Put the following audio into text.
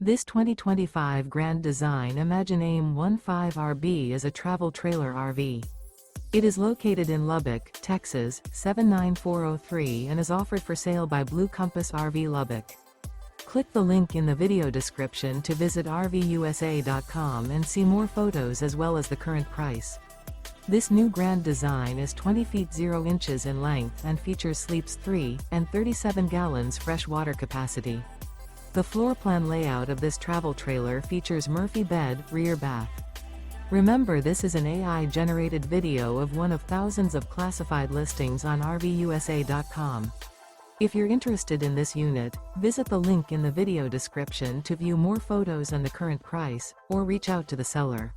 This 2025 Grand Design Imagine AIM-15RB is a travel trailer RV. It is located in Lubbock, Texas, 79403 and is offered for sale by Blue Compass RV Lubbock. Click the link in the video description to visit RVUSA.com and see more photos as well as the current price. This new Grand Design is 20 feet 0 inches in length and features sleeps 3 and 37 gallons fresh water capacity. The floor plan layout of this travel trailer features Murphy bed, rear bath. Remember, this is an AI-generated video of one of thousands of classified listings on RVUSA.com. If you're interested in this unit, visit the link in the video description to view more photos and the current price, or reach out to the seller.